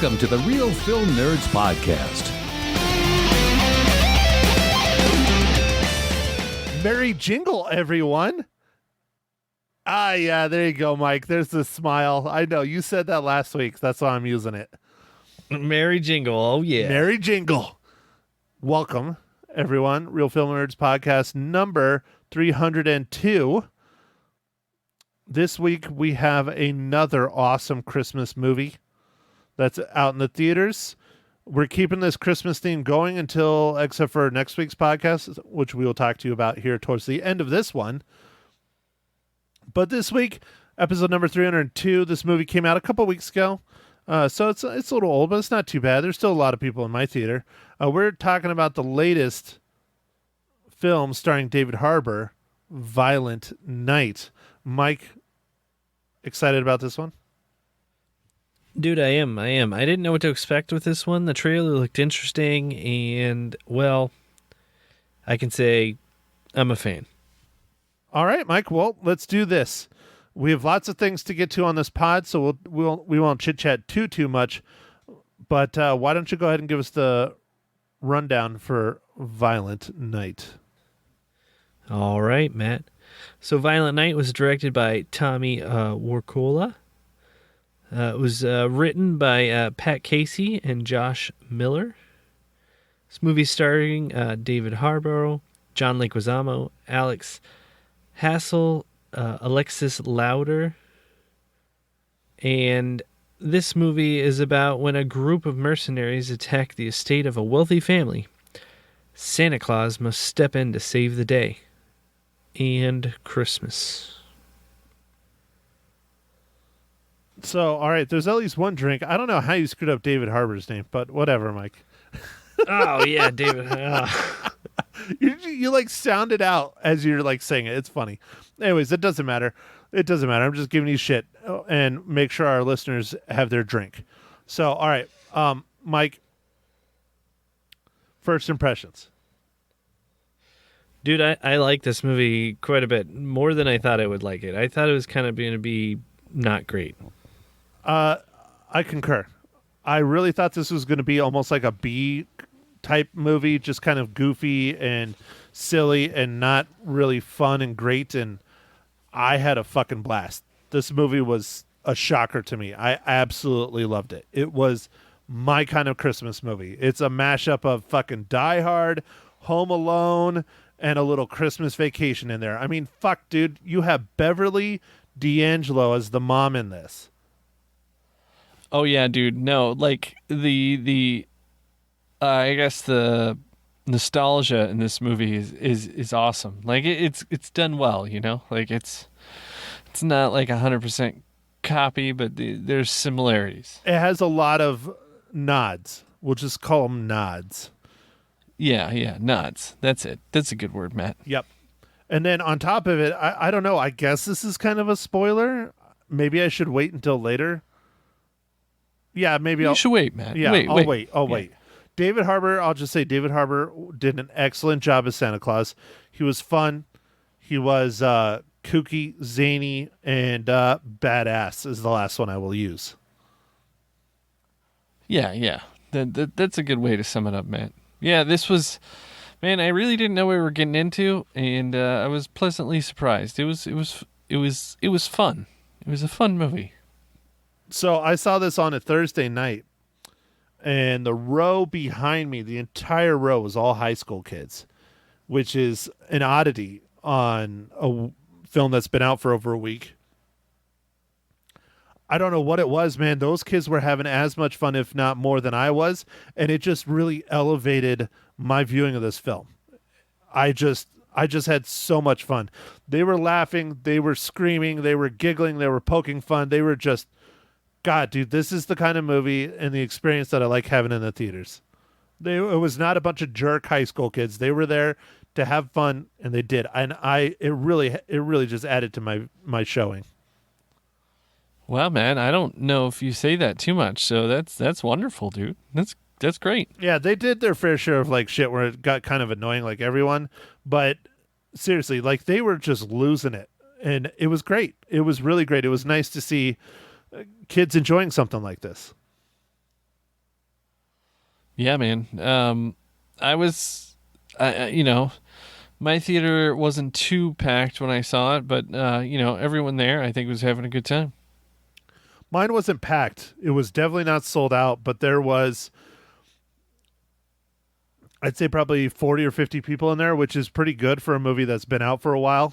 Welcome to the Real Film Nerds Podcast. Merry jingle, everyone. Yeah, there you go, Mike. There's the smile. I know, you said that last week. That's why I'm using it. Merry jingle, oh yeah. Merry jingle. Welcome, everyone. Real Film Nerds Podcast number 302. This week, we have another awesome Christmas movie that's out in the theaters. We're keeping this Christmas theme going except for next week's podcast, which we will talk to you about here towards the end of this one. But this week, episode number 302, this movie came out a couple weeks ago. So it's a little old, but it's not too bad. There's still a lot of people in my theater. We're talking about the latest film starring David Harbour, Violent Night. Mike, excited about this one? Dude, I am. I didn't know what to expect with this one. The trailer looked interesting, and, well, I can say I'm a fan. All right, Mike. Well, let's do this. We have lots of things to get to on this pod, so we won't chit-chat too much. But why don't you go ahead and give us the rundown for Violent Night? All right, Matt. So Violent Night was directed by Tommy Warkola. It was written by Pat Casey and Josh Miller. This movie starring David Harbour, John Leguizamo, Alex Hassel, Alexis Louder. And this movie is about when a group of mercenaries attack the estate of a wealthy family. Santa Claus must step in to save the day. And Christmas. So, all right, there's at least one drink. I don't know how you screwed up David Harbour's name, but whatever, Mike. Oh, yeah, David. You like sound it out as you're like saying it. It's funny. Anyways, it doesn't matter. I'm just giving you shit and make sure our listeners have their drink. So, all right, Mike, first impressions. Dude, I like this movie quite a bit, more than I thought I would like it. I thought it was kind of going to be not great. I concur. I really thought this was going to be almost like a B-type movie, just kind of goofy and silly and not really fun and great, and I had a fucking blast. This movie was a shocker to me. I absolutely loved it. It was my kind of Christmas movie. It's a mashup of fucking Die Hard, Home Alone, and a little Christmas Vacation in there. I mean, fuck, dude. You have Beverly D'Angelo as the mom in this. Oh yeah, dude. No, like the I guess the nostalgia in this movie is awesome. Like it's done well, you know? Like it's not like 100% copy, but there's similarities. It has a lot of nods. We'll just call them nods. Yeah, nods. That's it. That's a good word, Matt. Yep. And then on top of it, I don't know. I guess this is kind of a spoiler. Maybe I should wait until later. Yeah, maybe You should wait, Matt. Yeah, wait. I'll wait. David Harbour, I'll just say David Harbour did an excellent job as Santa Claus. He was fun. He was kooky, zany, and badass is the last one I will use. Yeah. That's a good way to sum it up, Matt. Yeah, this was... Man, I really didn't know what we were getting into, and I was pleasantly surprised. It was fun. It was a fun movie. So I saw this on a Thursday night, and the row behind me, the entire row was all high school kids, which is an oddity on a film that's been out for over a week. I don't know what it was, man. Those kids were having as much fun, if not more, than I was, and it just really elevated my viewing of this film. I just had so much fun. They were laughing, they were screaming, they were giggling, they were poking fun. They were just, God, dude, this is the kind of movie and the experience that I like having in the theaters. It was not a bunch of jerk high school kids. They were there to have fun, and they did. And it really just added to my showing. Well, man, I don't know if you say that too much, so that's wonderful, dude. That's great. Yeah, they did their fair share of like shit where it got kind of annoying, like everyone. But seriously, like they were just losing it, and it was great. It was really great. It was nice to see kids enjoying something like this. Yeah, man. I was, my theater wasn't too packed when I saw it, but everyone there I think was having a good time. Mine wasn't packed. It was definitely not sold out, but there was, I'd say probably 40 or 50 people in there, which is pretty good for a movie that's been out for a while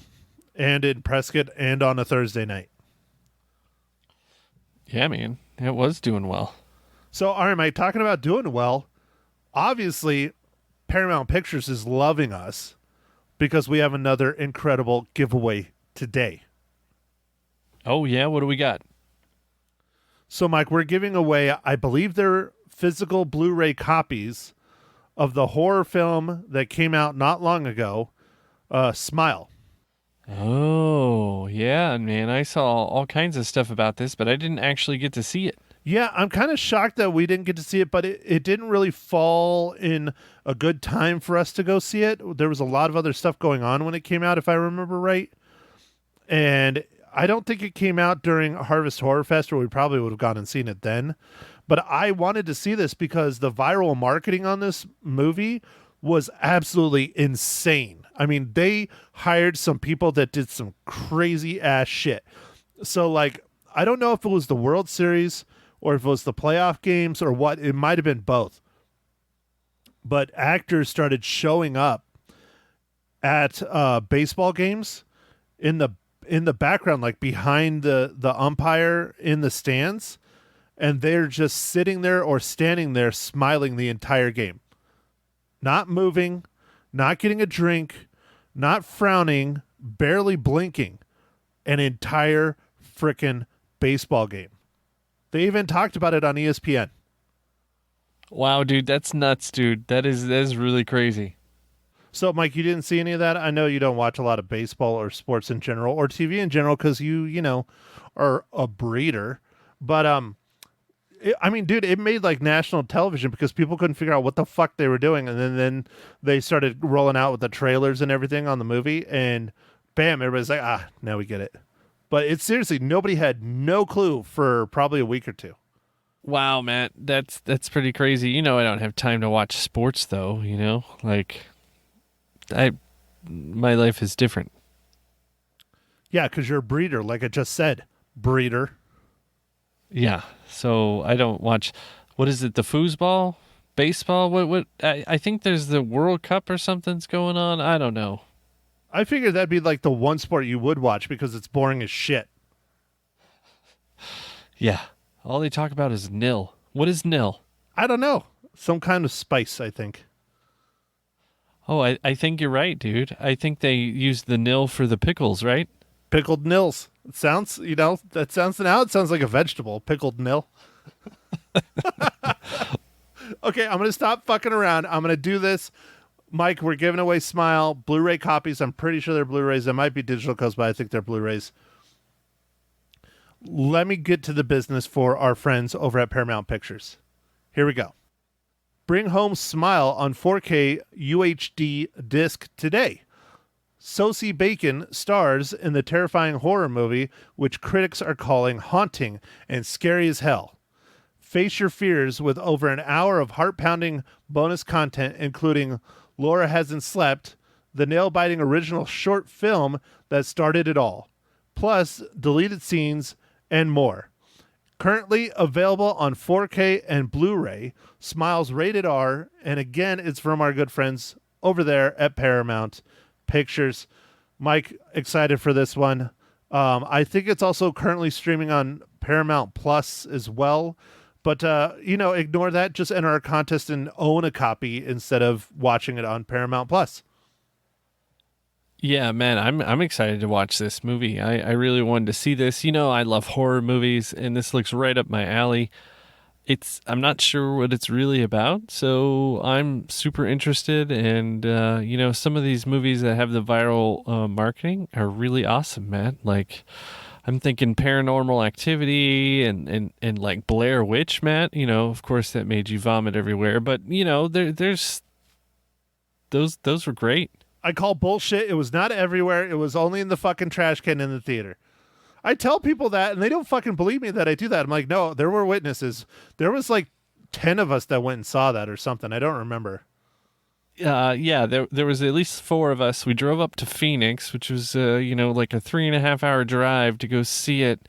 and in Prescott and on a Thursday night. Yeah, man. It was doing well. So, all right, Mike, talking about doing well, obviously Paramount Pictures is loving us because we have another incredible giveaway today. Oh, yeah? What do we got? So, Mike, we're giving away, I believe they're physical Blu-ray copies of the horror film that came out not long ago, Smile. Oh, yeah, man. I saw all kinds of stuff about this, but I didn't actually get to see it. Yeah, I'm kind of shocked that we didn't get to see it, but it didn't really fall in a good time for us to go see it. There was a lot of other stuff going on when it came out, if I remember right. And I don't think it came out during Harvest Horror Fest, or we probably would have gone and seen it then. But I wanted to see this because the viral marketing on this movie was absolutely insane. I mean, they hired some people that did some crazy ass shit. So, like, I don't know if it was the World Series or if it was the playoff games or what. It might have been both. But actors started showing up at baseball games in the background, like behind the umpire in the stands. And they're just sitting there or standing there smiling the entire game. Not moving, not getting a drink, not frowning, barely blinking. An entire frickin' baseball game. They even talked about it on ESPN. Wow, dude, that's nuts, dude. That is really crazy. So, Mike, you didn't see any of that? I know you don't watch a lot of baseball or sports in general or TV in general because you are a breeder. But, I mean, dude, it made like national television because people couldn't figure out what the fuck they were doing. And then they started rolling out with the trailers and everything on the movie. And bam, everybody's like, now we get it. But it's seriously, nobody had no clue for probably a week or two. Wow, Matt, that's pretty crazy. I don't have time to watch sports though, like my life is different. Yeah, because you're a breeder, like I just said. Breeder. Yeah, so I don't watch, what is it, the foosball? Baseball? What? I think there's the World Cup or something's going on. I don't know. I figured that'd be like the one sport you would watch because it's boring as shit. Yeah, all they talk about is nil. What is nil? I don't know. Some kind of spice, I think. Oh, I think you're right, dude. I think they used the nil for the pickles, right? Pickled nils. It sounds, it sounds like a vegetable. Pickled nil. Okay, I'm going to stop fucking around. I'm going to do this. Mike, we're giving away Smile Blu-ray copies. I'm pretty sure they're Blu-rays. They might be digital codes, but I think they're Blu-rays. Let me get to the business for our friends over at Paramount Pictures. Here we go. Bring home Smile on 4K UHD disc today. Sosie Bacon stars in the terrifying horror movie, which critics are calling haunting and scary as hell. Face your fears with over an hour of heart-pounding bonus content, including Laura Hasn't Slept, the nail-biting original short film that started it all, plus deleted scenes and more. Currently available on 4K and Blu-ray, Smile's rated R, and again, it's from our good friends over there at Paramount Pictures. Mike, excited for this one. I think it's also currently streaming on Paramount Plus as well. But, ignore that. Just enter our contest and own a copy instead of watching it on Paramount Plus. Yeah, man, I'm excited to watch this movie. I really wanted to see this. I love horror movies, and this looks right up my alley. I'm not sure what it's really about, so I'm super interested. And, some of these movies that have the viral marketing are really awesome, man. Like, I'm thinking Paranormal Activity and like Blair Witch, Matt. Of course that made you vomit everywhere, but there's those were great. I call bullshit. It was not everywhere. It was only in the fucking trash can in the theater. I tell people that and they don't fucking believe me that I do that. I'm like, no, there were witnesses. There was like 10 of us that went and saw that or something. I don't remember. Yeah, there was at least 4 of us. We drove up to Phoenix, which was like a 3.5-hour drive to go see it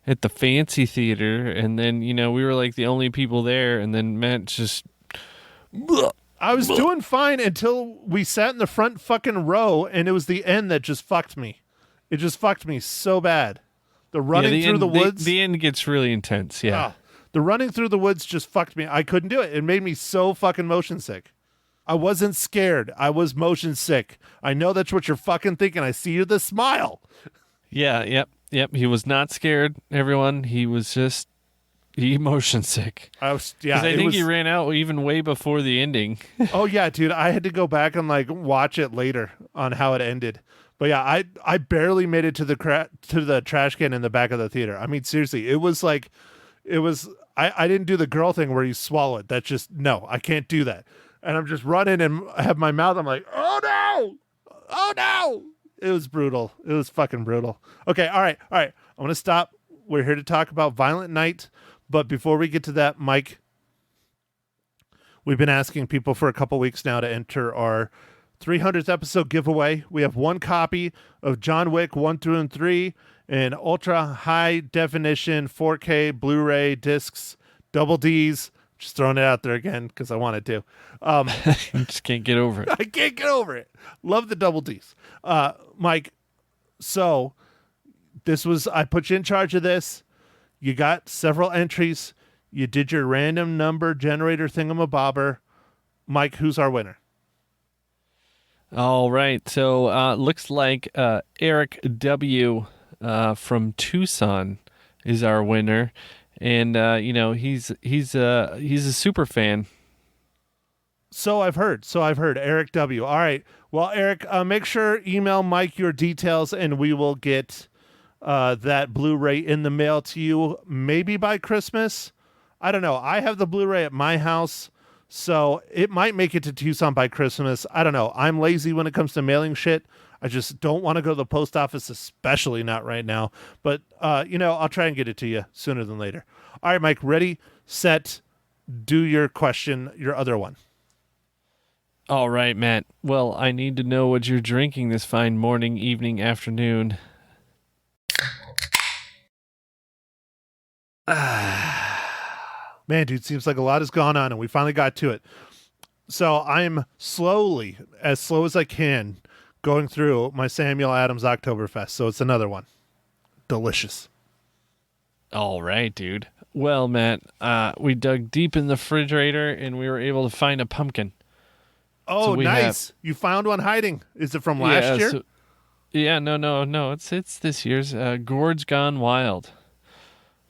at the fancy theater, and then we were like the only people there, and then Matt just. I was doing fine until we sat in the front fucking row, and it was the end that just fucked me. It just fucked me so bad. The running through the woods. The end gets really intense. Yeah. The running through the woods just fucked me. I couldn't do it. It made me so fucking motion sick. I wasn't scared. I was motion sick. I know that's what you're fucking thinking. I see you the smile. Yeah, yep. He was not scared, everyone. He was just motion sick. I think he ran out even way before the ending. Oh yeah, dude. I had to go back and like watch it later on how it ended. But yeah, I barely made it to the trash can in the back of the theater. I mean, seriously, it was I didn't do the girl thing where you swallow it. That's just no, I can't do that. And I'm just running and I have my mouth. I'm like, oh no. It was brutal. It was fucking brutal. Okay. All right. I'm going to stop. We're here to talk about Violent Night. But before we get to that, Mike, we've been asking people for a couple weeks now to enter our 300th episode giveaway. We have 1 copy of John Wick 1 through and 3 in ultra high definition 4K Blu-ray discs, double Ds. Just throwing it out there again because I wanted to. I just can't get over it. I can't get over it. Love the double Ds. Mike, so I put you in charge of this. You got several entries. You did your random number generator thingamabobber. Mike, who's our winner? All right. So looks like Eric W. From Tucson is our winner. And he's a super fan. So I've heard. Eric W. All right. Well, Eric, make sure email Mike your details, and we will get that Blu-ray in the mail to you. Maybe by Christmas. I don't know. I have the Blu-ray at my house, so it might make it to Tucson by Christmas. I don't know. I'm lazy when it comes to mailing shit. I just don't want to go to the post office, especially not right now. But, I'll try and get it to you sooner than later. All right, Mike, ready, set, do your question, your other one. All right, Matt. Well, I need to know what you're drinking this fine morning, evening, afternoon. Man, dude, seems like a lot has gone on, and we finally got to it. So I'm slowly, as slow as I can, going through my Samuel Adams Oktoberfest. So it's another one. Delicious. All right, dude. Well, Matt, we dug deep in the refrigerator and we were able to find a pumpkin. Oh, nice. You found one hiding. Is it from last year? No. It's this year's Gourd's Gone Wild.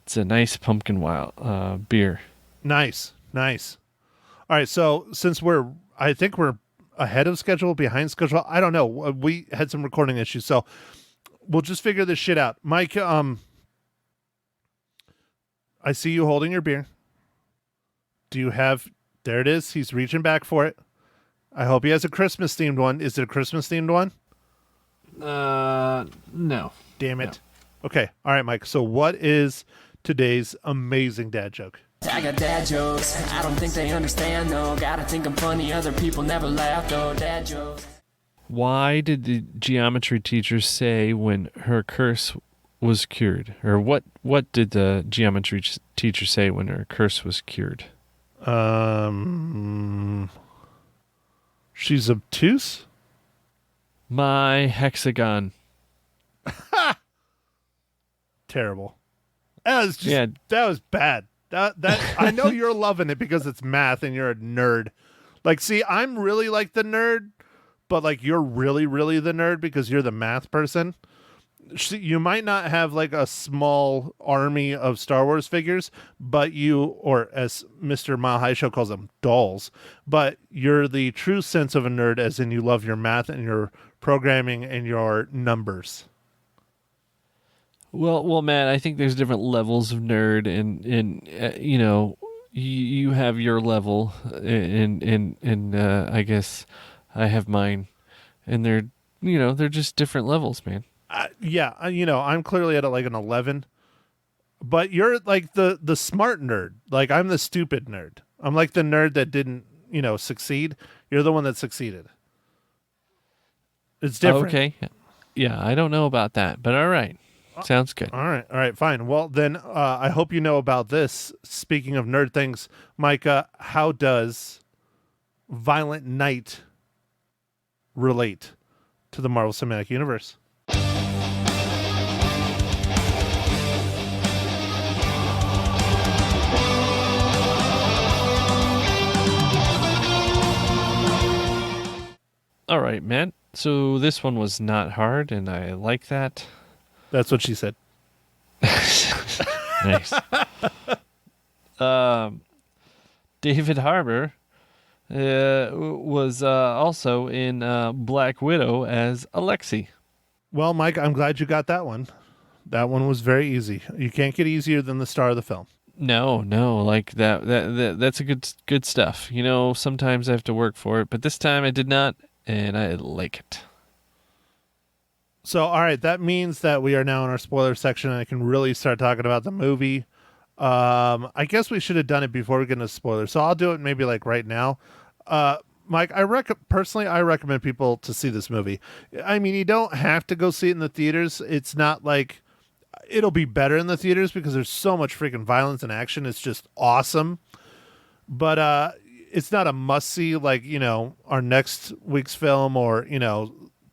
It's a nice pumpkin wild beer. Nice. All right, so since I think we're ahead of schedule, behind schedule, I don't know. We had some recording issues, so we'll just figure this shit out. Mike, I see you holding your beer. There it is. He's reaching back for it. I hope he has a Christmas themed one. Is it a Christmas themed one? No. Damn it. No. Okay. All right, Mike. So what is today's amazing dad joke? I got dad jokes. I don't think they understand though. Gotta think I'm funny. Other people never laugh though. Dad jokes. Why did the geometry teacher say when her curse was cured? Or what did the geometry teacher say when her curse was cured? She's obtuse? My hexagon. Terrible. That was bad. That I know you're loving it because it's math and you're a nerd. Like, see, I'm really like the nerd, but like you're really, really the nerd because you're the math person. You might not have like a small army of Star Wars figures, but or as Mr. Mile High Show calls them, dolls, but you're the true sense of a nerd, as in you love your math and your programming and your numbers. Well, Matt, I think there's different levels of nerd, and you have your level, and I guess I have mine, and they're just different levels, man. I'm clearly at like an 11, but you're like the smart nerd. Like I'm the stupid nerd. I'm like the nerd that didn't, succeed. You're the one that succeeded. It's different. Okay. Yeah, I don't know about that, but all right. Sounds good. All right, fine. Well, then I hope you know about this. Speaking of nerd things, Micah, how does Violent Night relate to the Marvel Cinematic Universe? All right, Matt. So this one was not hard, and I like that. That's what she said. Nice. David Harbour was also in Black Widow as Alexei. Well, Mike, I'm glad you got that one. That one was very easy. You can't get easier than the star of the film. No, like that's a good stuff. Sometimes I have to work for it, but this time I did not, and I like it. So, all right, that means that we are now in our spoiler section, and I can really start talking about the movie. I guess we should have done it before we get into spoilers, so I'll do it maybe like right now. Mike, I recommend people to see this movie. I mean, you don't have to go see it in the theaters. It's not like it'll be better in the theaters because there's so much freaking violence and action. It's just awesome. But it's not a must-see like, our next week's film or,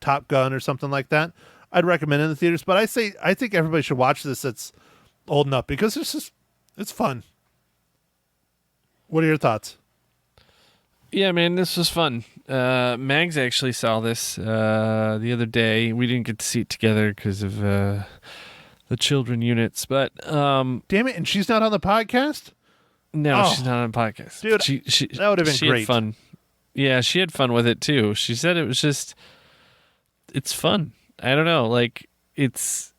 Top Gun or something like that. I'd recommend it in the theaters, but I think everybody should watch this that's old enough because it's fun. What are your thoughts? Yeah, man, this was fun. Mags actually saw this the other day. We didn't get to see it together because of the children units, but damn it! And she's not on the podcast. No, she's not on the podcast, dude. She that would have been great. Had fun. Yeah, she had fun with it too. She said it was it's fun. I don't know, like it's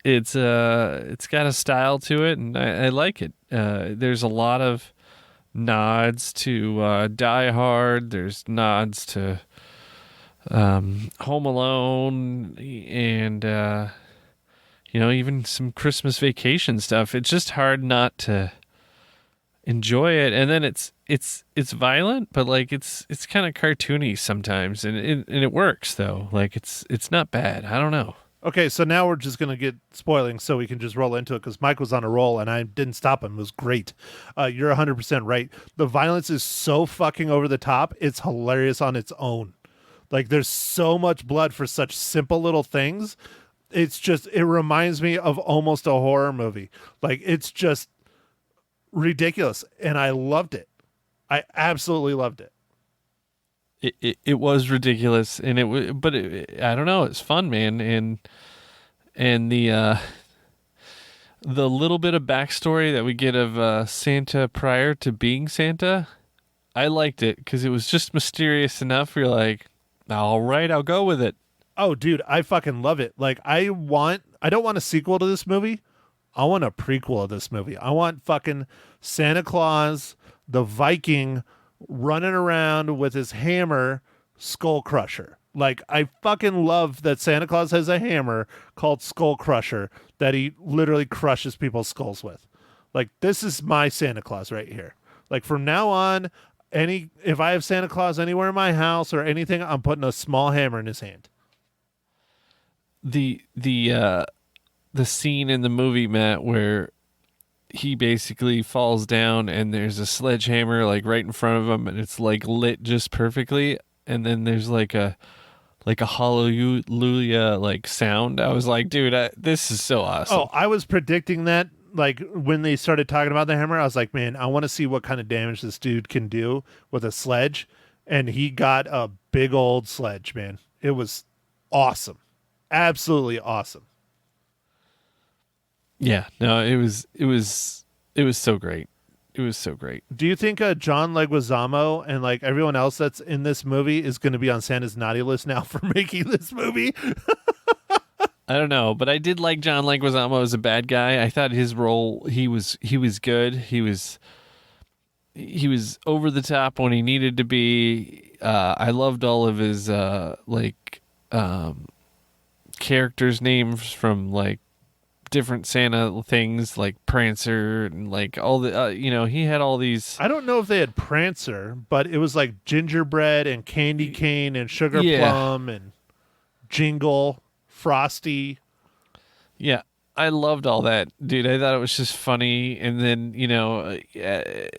got a style to it, and I like it. There's a lot of nods to Die Hard. There's nods to Home Alone, and even some Christmas Vacation stuff. It's just hard not to enjoy it. And then it's violent, but like it's kind of cartoony sometimes, and it works though. Like it's not bad. I don't know. Okay, so now we're just going to get spoiling so we can just roll into it because Mike was on a roll and I didn't stop him. It was great. You're 100% right. The violence is so fucking over the top. It's hilarious on its own. Like, there's so much blood for such simple little things. It reminds me of almost a horror movie. Like, it's just ridiculous. And I loved it. I absolutely loved it. It was ridiculous, and I don't know, it's fun, man, and the little bit of backstory that we get of Santa prior to being Santa, I liked it because it was just mysterious enough. You're like, all right, I'll go with it. Oh, dude, I fucking love it. Like, I don't want a sequel to this movie. I want a prequel of this movie. I want fucking Santa Claus, the Viking, running around with his hammer, Skull Crusher. Like, I fucking love that Santa Claus has a hammer called Skull Crusher that he literally crushes people's skulls with. Like, this is my Santa Claus right here. Like, from now on, if I have Santa Claus anywhere in my house or anything, I'm putting a small hammer in his hand. The scene in the movie, Matt, where he basically falls down and there's a sledgehammer like right in front of him, and it's like lit just perfectly, and then there's like a hallelujah like sound. I was like, dude, this is so awesome. Oh, I was predicting that. Like, when they started talking about the hammer, I was like, man, I want to see what kind of damage this dude can do with a sledge. And he got a big old sledge, man. It was awesome. Absolutely awesome. Yeah, no, it was so great. It was so great. Do you think John Leguizamo and like everyone else that's in this movie is going to be on Santa's naughty list now for making this movie? I don't know, but I did like John Leguizamo as a bad guy. I thought his role, he was good. He was over the top when he needed to be. I loved all of his characters' names from like different Santa things like Prancer and like all the he had all these. I don't know if they had Prancer, but it was like gingerbread and candy cane and sugar Yeah. plum and Jingle, Frosty. Yeah, I loved all that, dude. I thought it was just funny, and then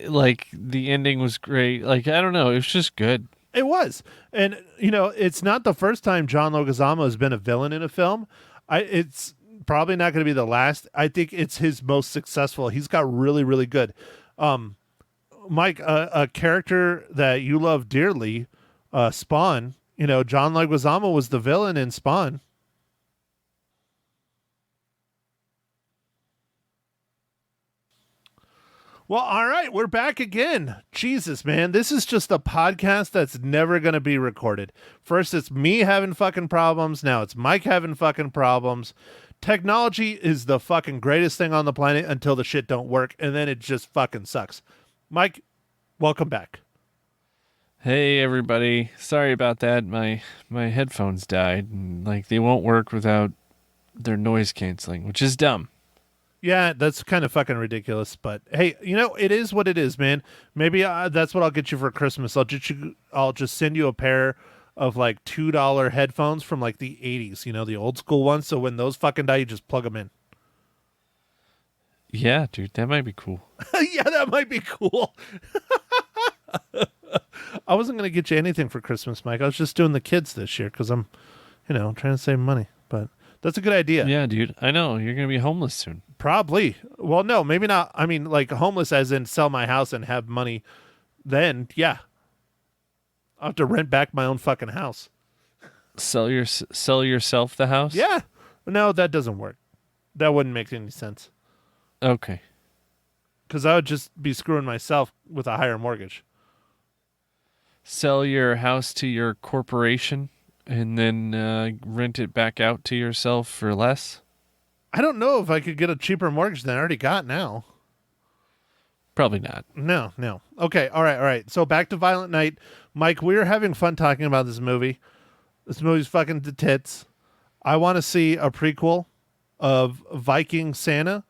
like the ending was great. Like I don't know, it was just good. It was. And, it's not the first time John Leguizamo has been a villain in a film. It's probably not going to be the last. I think it's his most successful. He's got really, really good. Mike, a character that you love dearly, Spawn, John Leguizamo was the villain in Spawn. Well, all right, we're back again. Jesus, man, this is just a podcast that's never going to be recorded. First, it's me having fucking problems. Now it's Mike having fucking problems. Technology is the fucking greatest thing on the planet until the shit don't work, and then it just fucking sucks. Mike, welcome back. Hey everybody, sorry about that. My headphones died, and like they won't work without their noise canceling, which is dumb. Yeah, that's kind of fucking ridiculous, but hey, it is what it is, man. Maybe that's what I'll get you for Christmas. I'll just send you a pair of like $2 headphones from like the 80s, the old school ones. So when those fucking die, you just plug them in. Yeah, dude, that might be cool. Yeah, that might be cool. I wasn't going to get you anything for Christmas, Mike. I was just doing the kids this year because I'm, trying to save money, but that's a good idea. Yeah, dude, I know you're going to be homeless soon. Probably. Well, no, maybe not. I mean, like homeless as in sell my house and have money. Then, yeah. I'll have to rent back my own fucking house. Sell yourself the house? Yeah. No, that doesn't work. That wouldn't make any sense. Okay. Because I would just be screwing myself with a higher mortgage. Sell your house to your corporation and then rent it back out to yourself for less? I don't know if I could get a cheaper mortgage than I already got now. Probably not. No. Okay, all right. So back to Violent Night. Mike, we were having fun talking about this movie. This movie's fucking the tits. I want to see a prequel of Viking Santa.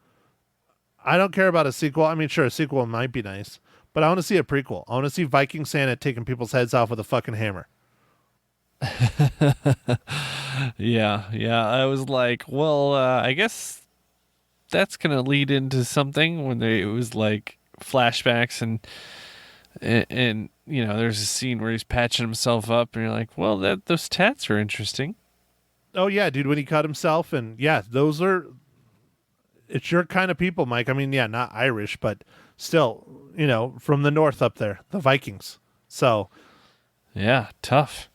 I don't care about a sequel. I mean, sure, a sequel might be nice. But I want to see a prequel. I want to see Viking Santa taking people's heads off with a fucking hammer. Yeah. I was like, well, I guess that's gonna lead into something when it was like flashbacks and there's a scene where he's patching himself up, and you're like, well, those tats are interesting. Oh yeah, dude, when he cut himself, and yeah, it's your kind of people, Mike. I mean, yeah, not Irish, but still, from the north up there, the Vikings. So, yeah, tough.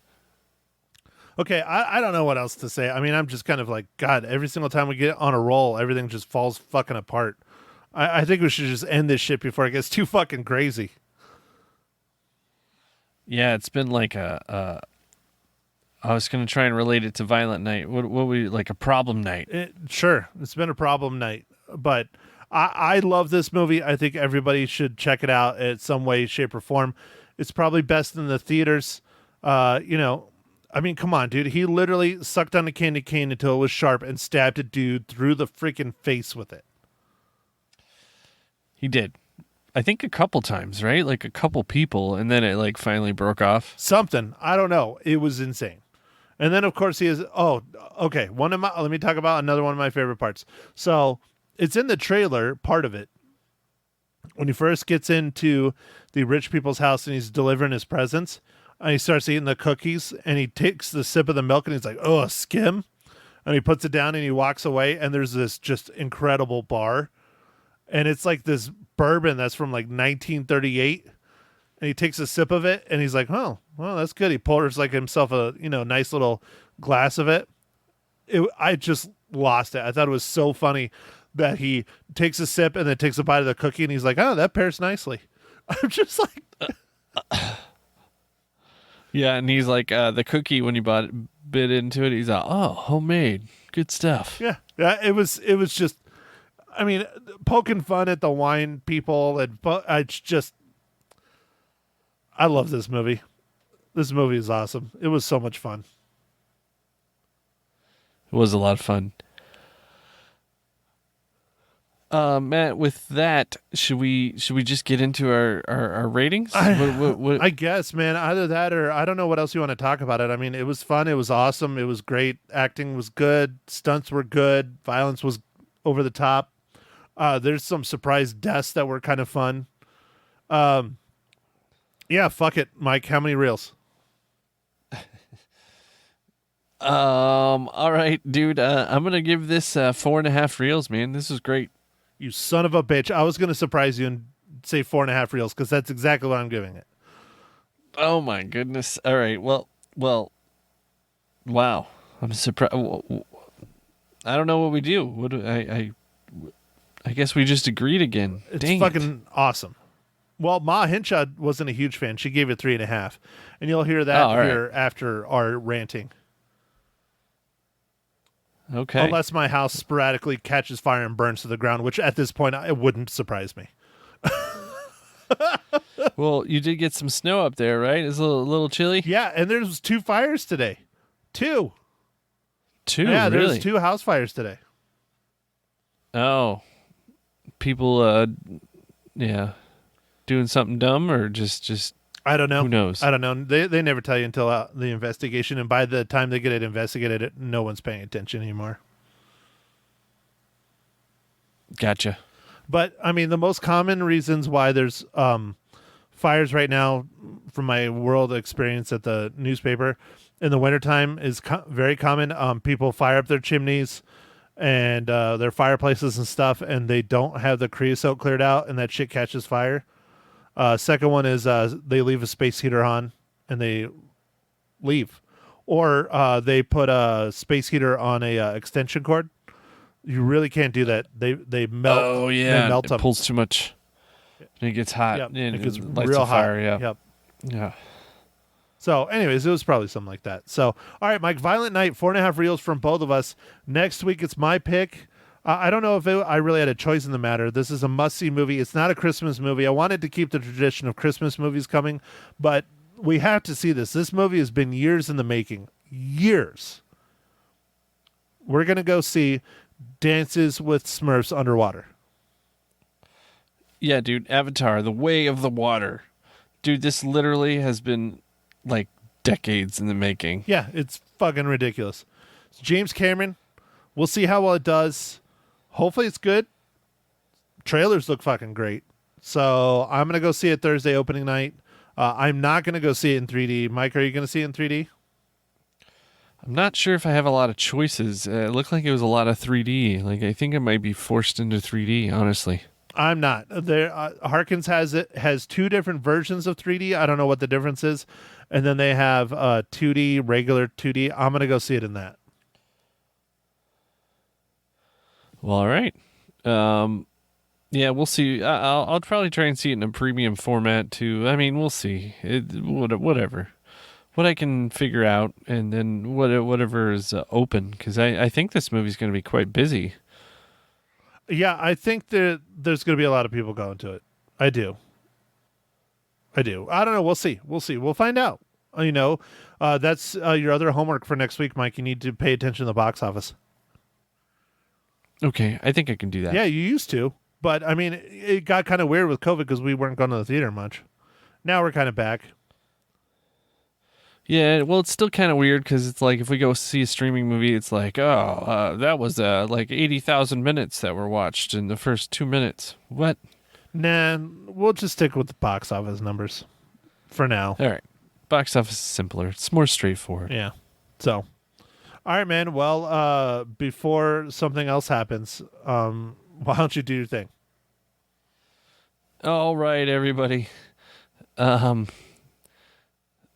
Okay, I don't know what else to say. I mean, I'm just kind of like, God, every single time we get on a roll, everything just falls fucking apart. I think we should just end this shit before it gets too fucking crazy. Yeah, it's been like I was going to try and relate it to Violent Night. What we like a problem night? Sure, it's been a problem night, but I love this movie. I think everybody should check it out in some way, shape, or form. It's probably best in the theaters. I mean, come on, dude. He literally sucked on a candy cane until it was sharp and stabbed a dude through the freaking face with it. He did. I think a couple times, right? Like a couple people, and then it like finally broke off. Something. I don't know. It was insane. And then, of course, he is... Oh, okay. Let me talk about another one of my favorite parts. So, it's in the trailer, part of it. When he first gets into the rich people's house and he's delivering his presents... And he starts eating the cookies, and he takes the sip of the milk, and he's like, oh, skim. And he puts it down, and he walks away, and there's this just incredible bar. And it's like this bourbon that's from like 1938. And he takes a sip of it, and he's like, oh, well, that's good. He pours like himself a nice little glass of it. I just lost it. I thought it was so funny that he takes a sip and then takes a bite of the cookie, and he's like, oh, that pairs nicely. I'm just like... Yeah, and he's like, the cookie, when you bit into it, he's like, oh, homemade. Good stuff. Yeah, it was just, I mean, poking fun at the wine people, and it's just, I love this movie. This movie is awesome. It was so much fun. It was a lot of fun. Matt, with that, should we just get into our ratings? I guess, man. Either that or I don't know what else you want to talk about it. I mean, it was fun. It was awesome. It was great. Acting was good. Stunts were good. Violence was over the top. There's some surprise deaths that were kind of fun. Yeah, fuck it, Mike. How many reels? All right, dude. I'm gonna give this 4.5 reels, man. This is great. You son of a bitch. I was going to surprise you and say 4.5 reels because that's exactly what I'm giving it. Oh, my goodness. All right. Well, wow. I'm surprised. I don't know what we do. What do I guess we just agreed again. It's Dang fucking awesome. Well, Ma Hinshaw wasn't a huge fan. She gave it 3.5. And you'll hear that here after our ranting. Okay. Unless my house sporadically catches fire and burns to the ground, which at this point, it wouldn't surprise me. Well, you did get some snow up there, right? It's a little chilly? Yeah, and there's 2 fires today. 2. 2, yeah, really? there's 2 house fires today. Oh. People, doing something dumb or just I don't know. who knows? I don't know. They never tell you until the investigation, and by the time they get it investigated, no one's paying attention anymore. Gotcha. But, I mean, the most common reasons why there's fires right now, from my world experience at the newspaper, in the wintertime is very common. People fire up their chimneys and their fireplaces and stuff, and they don't have the creosote cleared out, and that shit catches fire. Second one is they leave a space heater on and they leave. Or they put a space heater on a extension cord. You really can't do that. They melt. Oh, yeah. They melt it them. pulls too much. And it gets hot. Yep. And It gets lights real a fire, hot. yeah. Yep. Yeah. So, anyways, it was probably something like that. So, all right, Mike, Violent Night, 4.5 reels from both of us. Next week, it's my pick. I don't know if I really had a choice in the matter. This is a must-see movie. It's not a Christmas movie. I wanted to keep the tradition of Christmas movies coming, but we have to see this. This movie has been years in the making. Years. We're going to go see Dances with Smurfs Underwater. Yeah, dude. Avatar, The Way of the Water. Dude, this literally has been like decades in the making. Yeah, it's fucking ridiculous. It's James Cameron. We'll see how well it does. Hopefully it's good. Trailers look fucking great. So I'm going to go see it Thursday opening night. I'm not going to go see it in 3D. Mike, are you going to see it in 3D? I'm not sure if I have a lot of choices. It looked like it was a lot of 3D. Like, I think I might be forced into 3D, honestly. I'm not. There, Harkins has 2 different versions of 3D. I don't know what the difference is. And then they have 2D, regular 2D. I'm going to go see it in that. Well, all right. Yeah, we'll see. I'll probably try and see it in a premium format too. I mean, we'll see. Whatever. What I can figure out, and then whatever is open, because I think this movie's going to be quite busy. Yeah, I think there's going to be a lot of people going to it. I do. I don't know. We'll see. We'll find out. That's your other homework for next week, Mike. You need to pay attention to the box office. Okay, I think I can do that. Yeah, you used to. But, I mean, it got kind of weird with COVID because we weren't going to the theater much. Now we're kind of back. Yeah, well, it's still kind of weird because it's like if we go see a streaming movie, it's like, that was like 80,000 minutes that were watched in the first 2 minutes. What? Nah, we'll just stick with the box office numbers for now. All right. Box office is simpler. It's more straightforward. Yeah. So, all right, man. Well, before something else happens, why don't you do your thing? All right, everybody.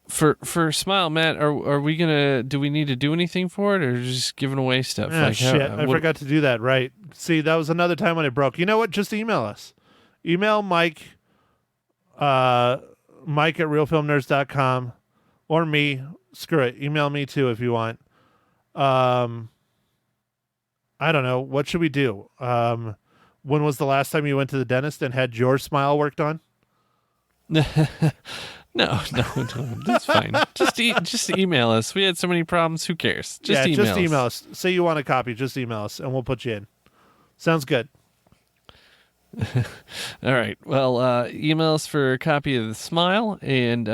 For Smile, Matt, are we do we need to do anything for it, or just giving away stuff? Shit, I forgot to do that, right. See, that was another time when it broke. You know what? Just email us. Email Mike, Mike at realfilmnerds.com, or me. Screw it. Email me too if you want. I don't know. What should we do? When was the last time you went to the dentist and had your smile worked on? No, that's fine. Just email us. We had so many problems. Who cares? Just email us. Say you want a copy. Just email us, and we'll put you in. Sounds good. All right. Well, email us for a copy of The Smile. And,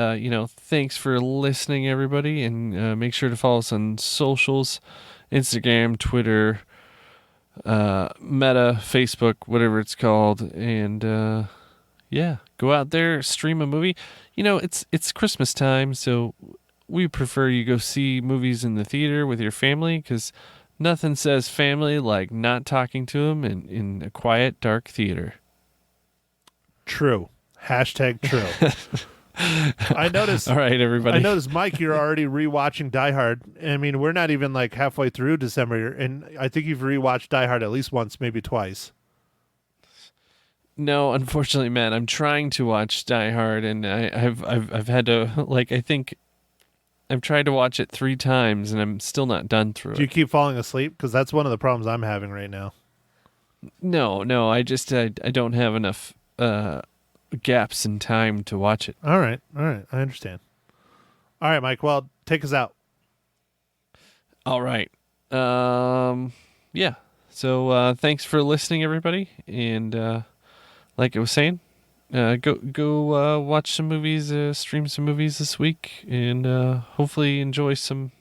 thanks for listening, everybody. And make sure to follow us on socials, Instagram, Twitter, Meta, Facebook, whatever it's called. And, go out there, stream a movie. It's Christmas time, so we prefer you go see movies in the theater with your family because nothing says family like not talking to them in a quiet, dark theater. True. Hashtag true. I noticed. All right, everybody. I noticed, Mike, you're already rewatching Die Hard. I mean, we're not even like halfway through December, and I think you've rewatched Die Hard at least once, maybe twice. No, unfortunately, Matt, I'm trying to watch Die Hard, and I've had to I think I've tried to watch it 3 times, and I'm still not done through Do you keep falling asleep? Because that's one of the problems I'm having right now. No, I don't have enough gaps in time to watch it. All right, I understand. All right, Mike. Well, take us out. All right. Yeah. So thanks for listening, everybody, and like I was saying, go watch some movies, stream some movies this week, and hopefully enjoy some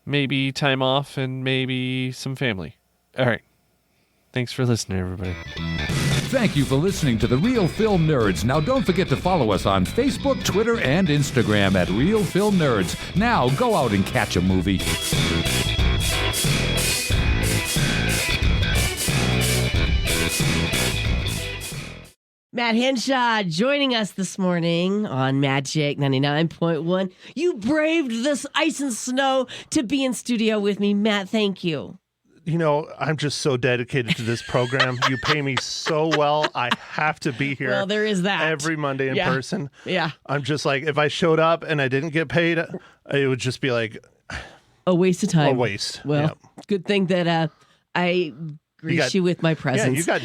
maybe time off and maybe some family. All right. Thanks for listening, everybody. Thank you for listening to The Real Film Nerds. Now, don't forget to follow us on Facebook, Twitter, and Instagram at Real Film Nerds. Now, go out and catch a movie. Matt Henshaw joining us this morning on Magic 99.1. You braved this ice and snow to be in studio with me. Matt, thank you. I'm just so dedicated to this program. You pay me so well. I have to be here. Well, there is that. Every Monday in person. Yeah. I'm just like, if I showed up and I didn't get paid, it would just be like a waste of time. A waste. Well, good thing that I grease you with my presence. Yeah,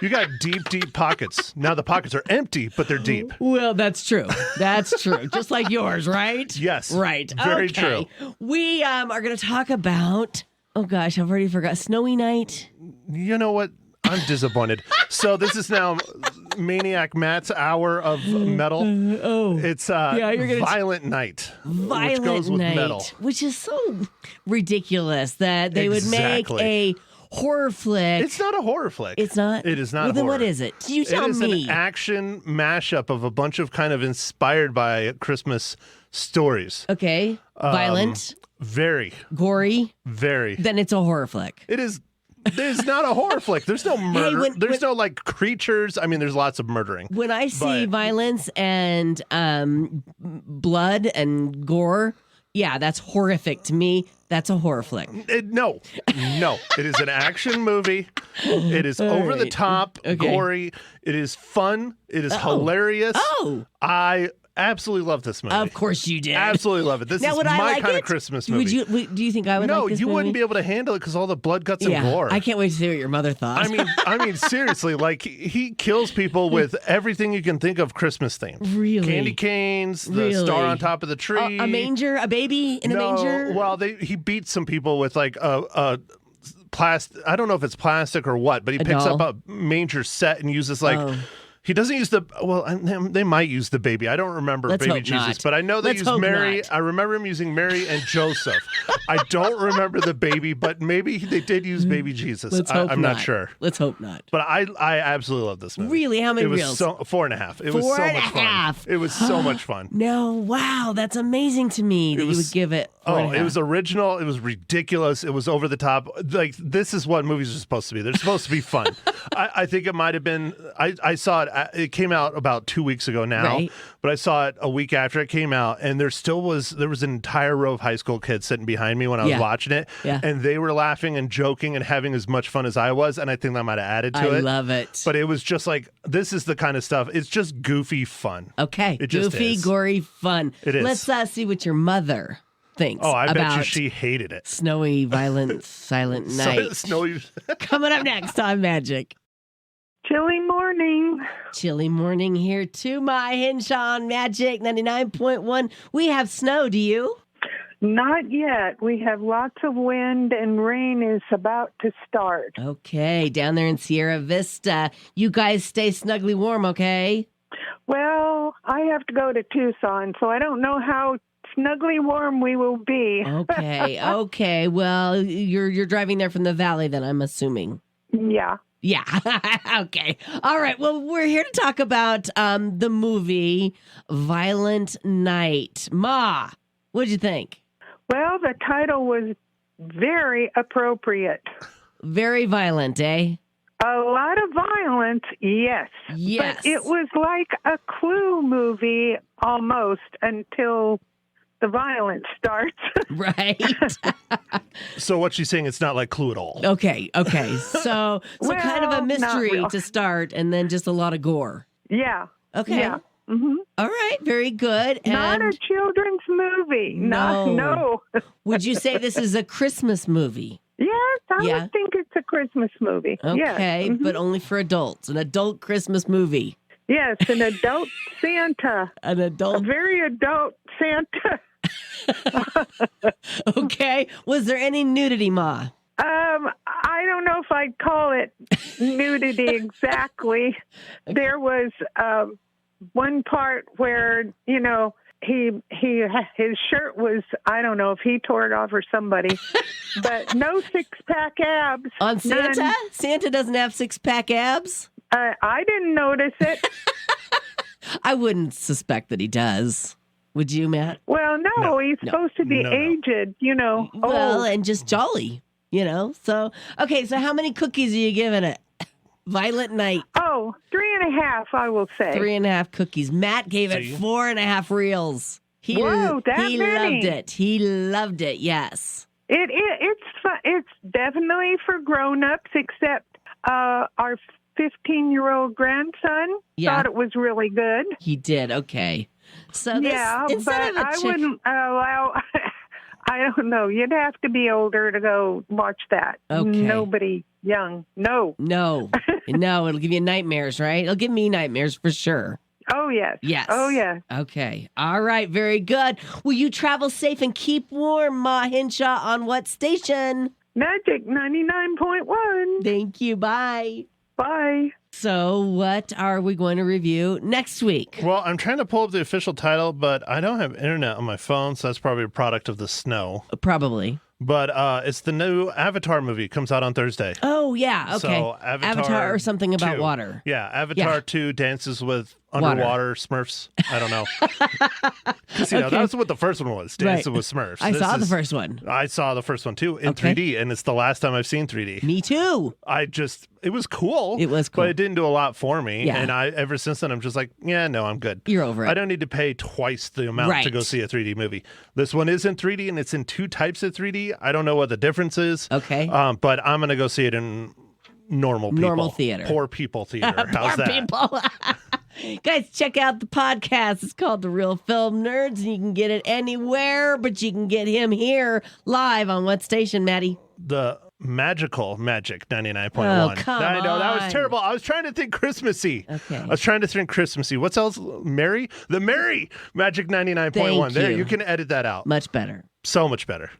you got deep pockets. Now the pockets are empty, but they're deep. Well, that's true. That's true. Just like yours, right? Yes. Right. Very okay. true. We are going to talk about, oh gosh, I've already forgot. Snowy Night. You know what? I'm disappointed. So this is now Maniac Matt's hour of metal. It's Violent Night. Violent which goes with Night, metal. which is so ridiculous that they would make a horror flick. It's not a horror flick. It's not? It is not Well, then horror. what is it? You tell me. It is an action mashup of a bunch of kind of inspired by Christmas stories. Okay. Violent. Very. Gory. Very. Then it's a horror flick. It is. There's not a horror flick. There's no murder. There's no like creatures. I mean, there's lots of murdering. When I see violence and blood and gore, yeah, that's horrific to me. That's a horror flick. No. It is an action movie. It is over the top, gory. It is fun. It is hilarious. I absolutely love this movie. Of course you did. Absolutely love it. This is my kind of Christmas movie. Do you think I would like this you movie? wouldn't be able to handle it because all the blood, guts, and gore. I can't wait to see what your mother thought. I mean, seriously, like he kills people with everything you can think of Christmas themed. Really? Candy canes, the star on top of the tree. A manger, a baby in a manger? Well, he beats some people with like a plastic. I don't know if it's plastic or what, but he picks up a manger set and uses like. He doesn't use they might use the baby. I don't remember baby Jesus, not. but I know they use Mary. Not. I remember him using Mary and Joseph. I don't remember the baby, but maybe they did use baby Jesus. I'm not sure. Let's hope not. But I absolutely love this movie. Really? How many reels? It was 4.5. It was so much fun. It was so much fun. No, wow, that's amazing to me that you would give it 4.5. It was original. It was ridiculous. It was over the top. Like, this is what movies are supposed to be. They're supposed to be fun. I think it might have been, I saw it. It came out about 2 weeks ago now, but I saw it a week after it came out, and there was an entire row of high school kids sitting behind me when I was watching it, and they were laughing and joking and having as much fun as I was, and I think that might have added to it. I love it. But it was just like, this is the kind of stuff, it's just goofy fun. Okay, it just goofy, is. gory fun. It is. Let's see what your mother thinks I about bet you she hated it. Snowy, violent, silent night. Snowy. Coming up next on Magic. Chilly morning. Chilly morning here too. My Henshaw on Magic 99.1. We have snow. Do you? Not yet. We have lots of wind and rain is about to start. Okay, down there in Sierra Vista. You guys stay snugly warm, okay? Well, I have to go to Tucson, so I don't know how snugly warm we will be. Okay. Well, you're driving there from the valley then, I'm assuming. Yeah. Yeah. Okay. All right. Well, we're here to talk about the movie Violent Night. Ma, what'd you think? Well, the title was very appropriate. Very violent, eh? A lot of violence, yes. Yes. But it was like a Clue movie almost until the violence starts. Right. So what she's saying, it's not like Clue at all. Okay. So Well, kind of a not mystery real. to start and then just a lot of gore. Yeah. Okay. Yeah. Mm-hmm. All right. Very good. Not And a children's movie. No. No. would you say this is a Christmas movie? Yes, I Yeah. would think it's a Christmas movie. Okay, Yes. but only for adults. An adult Christmas movie. Yes, an adult Santa. An A adult. very adult Santa. Okay. Was there any nudity, Ma? I don't know if I'd call it nudity exactly. There was one part where, his shirt was, I don't know if he tore it off or somebody, but no six-pack abs. On Santa? None. Santa doesn't have six-pack abs? I didn't notice it. I wouldn't suspect that he does. Would you, Matt? Well, no, he's supposed to be No. aged, Well, old. and just jolly, So, okay, so how many cookies are you giving it? Violent Night, 3.5, I will say. 3.5 cookies. Matt gave it See? 4.5 reels. Whoa, that he many? loved it. He loved it, yes. It's definitely for grown-ups, except our 15-year-old grandson thought it was really good. He did, okay. So this, Yeah, instead but of a I chick- wouldn't allow. I don't know. You'd have to be older to go watch that. Okay. Nobody young. No. No, it'll give you nightmares, right? It'll give me nightmares for sure. Oh, yes. Yes. Oh, yes. Okay. All right. Very good. Will you travel safe and keep warm, Ma Hinshaw, on what station? Magic 99.1. Thank you. Bye. Bye. So, what are we going to review next week? Well, I'm trying to pull up the official title, but I don't have internet on my phone, so that's probably a product of the snow. Probably. But it's the new Avatar movie. It comes out on Thursday. Oh, yeah. Okay. So Avatar or something about 2. water. Yeah, Avatar 2 dances with underwater Smurfs. I don't know. 'Cause, that's what the first one was, dancing with Smurfs. I saw the first one. I saw the first one too in Okay. 3D, and it's the last time I've seen 3D. Me too. It was cool. It was cool. But it didn't do a lot for me. Yeah. And ever since then, I'm just like, yeah, no, I'm good. You're over it. I don't need to pay twice the amount to go Right. see a 3D movie. This one is in 3D, and it's in 2 types of 3D. I don't know what the difference is. Okay. But I'm going to go see it in normal people. Normal theater. Poor people theater. How's Poor that? people. Guys, check out the podcast. It's called The Real Film Nerds, and you can get it anywhere, but you can get him here live on what station, Maddie? The magical Magic 99.1. Oh, come I know, that on. was terrible. I was trying to think Christmassy. Okay. I was trying to think Christmassy. What's else? Merry? The Merry Magic 99.1. Thank There, you. you can edit that out. Much better. So much better.